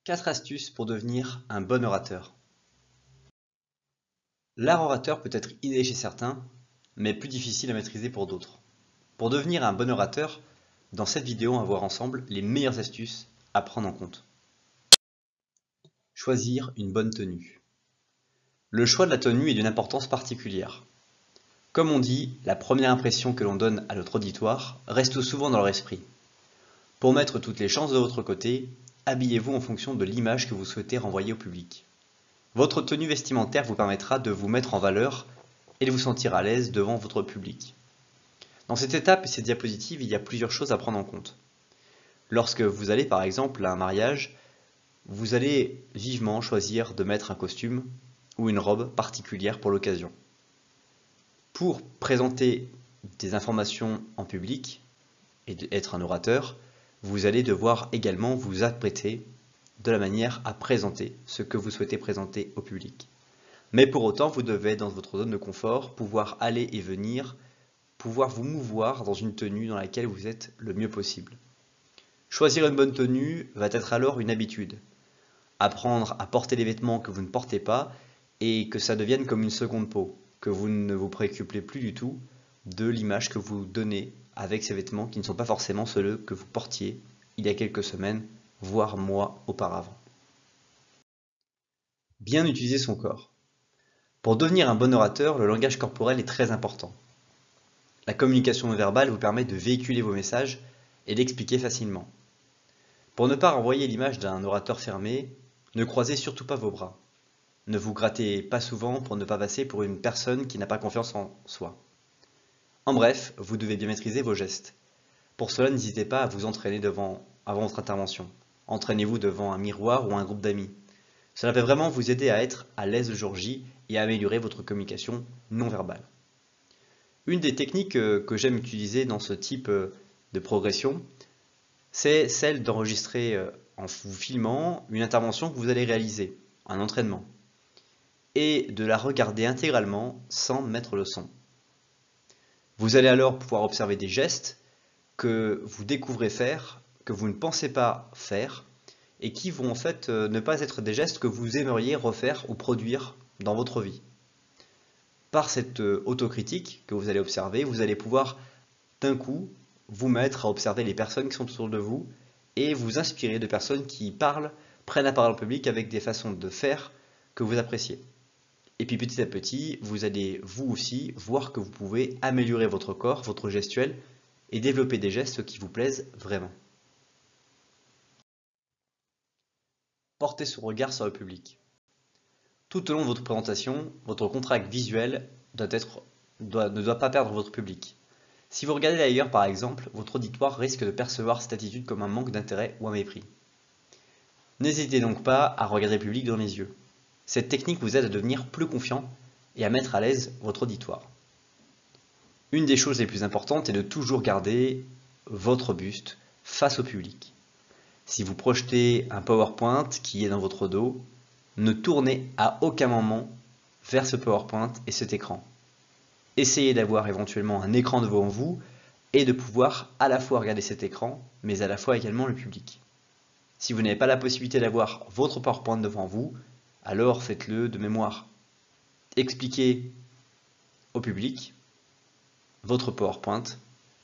4 astuces pour devenir un bon orateur. L'art orateur peut être inné chez certains, mais plus difficile à maîtriser pour d'autres. Pour devenir un bon orateur, dans cette vidéo, on va voir ensemble les meilleures astuces à prendre en compte. Choisir une bonne tenue. Le choix de la tenue est d'une importance particulière. Comme on dit, la première impression que l'on donne à notre auditoire reste souvent dans leur esprit. Pour mettre toutes les chances de votre côté, habillez-vous en fonction de l'image que vous souhaitez renvoyer au public. Votre tenue vestimentaire vous permettra de vous mettre en valeur et de vous sentir à l'aise devant votre public. Dans cette étape et cette diapositive, il y a plusieurs choses à prendre en compte. Lorsque vous allez par exemple à un mariage, vous allez vivement choisir de mettre un costume ou une robe particulière pour l'occasion. Pour présenter des informations en public et être un orateur, vous allez devoir également vous apprêter de la manière à présenter ce que vous souhaitez présenter au public. Mais pour autant, vous devez, dans votre zone de confort, pouvoir aller et venir, pouvoir vous mouvoir dans une tenue dans laquelle vous êtes le mieux possible. Choisir une bonne tenue va être alors une habitude. Apprendre à porter les vêtements que vous ne portez pas et que ça devienne comme une seconde peau, que vous ne vous préoccupez plus du tout de l'image que vous donnez avec ces vêtements qui ne sont pas forcément ceux que vous portiez il y a quelques semaines, voire mois auparavant. Bien utiliser son corps. Pour devenir un bon orateur, le langage corporel est très important. La communication non verbale vous permet de véhiculer vos messages et d'expliquer facilement. Pour ne pas renvoyer l'image d'un orateur fermé, ne croisez surtout pas vos bras. Ne vous grattez pas souvent pour ne pas passer pour une personne qui n'a pas confiance en soi. En bref, vous devez bien maîtriser vos gestes. Pour cela, n'hésitez pas à vous entraîner avant votre intervention. Entraînez-vous devant un miroir ou un groupe d'amis. Cela peut vraiment vous aider à être à l'aise le jour J et à améliorer votre communication non verbale. Une des techniques que j'aime utiliser dans ce type de progression, c'est celle d'enregistrer en vous filmant une intervention que vous allez réaliser, un entraînement, et de la regarder intégralement sans mettre le son. Vous allez alors pouvoir observer des gestes que vous découvrez faire, que vous ne pensez pas faire, et qui vont en fait ne pas être des gestes que vous aimeriez refaire ou produire dans votre vie. Par cette autocritique que vous allez observer, vous allez pouvoir d'un coup vous mettre à observer les personnes qui sont autour de vous et vous inspirer de personnes qui prennent la parole en public avec des façons de faire que vous appréciez. Et puis petit à petit, vous allez vous aussi voir que vous pouvez améliorer votre corps, votre gestuelle, et développer des gestes qui vous plaisent vraiment. Portez son regard sur le public. Tout au long de votre présentation, votre contact visuel ne doit pas perdre votre public. Si vous regardez d'ailleurs par exemple, votre auditoire risque de percevoir cette attitude comme un manque d'intérêt ou un mépris. N'hésitez donc pas à regarder le public dans les yeux. Cette technique vous aide à devenir plus confiant et à mettre à l'aise votre auditoire. Une des choses les plus importantes est de toujours garder votre buste face au public. Si vous projetez un PowerPoint qui est dans votre dos, ne tournez à aucun moment vers ce PowerPoint et cet écran. Essayez d'avoir éventuellement un écran devant vous et de pouvoir à la fois regarder cet écran, mais à la fois également le public. Si vous n'avez pas la possibilité d'avoir votre PowerPoint devant vous, alors faites-le de mémoire. Expliquez au public votre PowerPoint,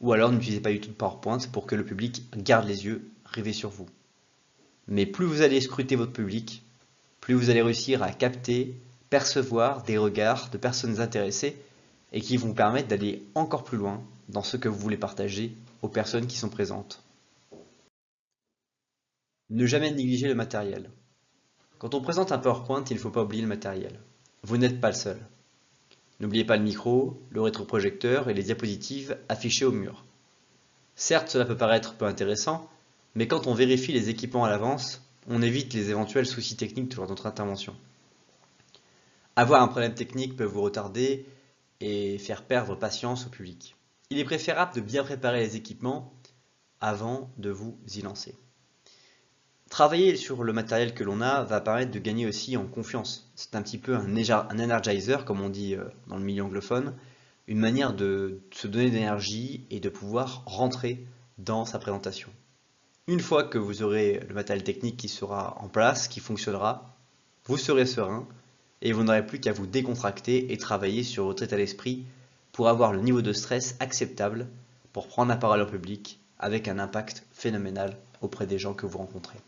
ou alors n'utilisez pas du tout de PowerPoint pour que le public garde les yeux rivés sur vous. Mais plus vous allez scruter votre public, plus vous allez réussir à capter, percevoir des regards de personnes intéressées et qui vont vous permettre d'aller encore plus loin dans ce que vous voulez partager aux personnes qui sont présentes. Ne jamais négliger le matériel. Quand on présente un PowerPoint, il ne faut pas oublier le matériel. Vous n'êtes pas le seul. N'oubliez pas le micro, le rétroprojecteur et les diapositives affichées au mur. Certes, cela peut paraître peu intéressant, mais quand on vérifie les équipements à l'avance, on évite les éventuels soucis techniques lors de notre intervention. Avoir un problème technique peut vous retarder et faire perdre patience au public. Il est préférable de bien préparer les équipements avant de vous y lancer. Travailler sur le matériel que l'on a va permettre de gagner aussi en confiance. C'est un petit peu un energizer, comme on dit dans le milieu anglophone, une manière de se donner de l'énergie et de pouvoir rentrer dans sa présentation. Une fois que vous aurez le matériel technique qui sera en place, qui fonctionnera, vous serez serein et vous n'aurez plus qu'à vous décontracter et travailler sur votre état d'esprit pour avoir le niveau de stress acceptable pour prendre la parole en public avec un impact phénoménal auprès des gens que vous rencontrez.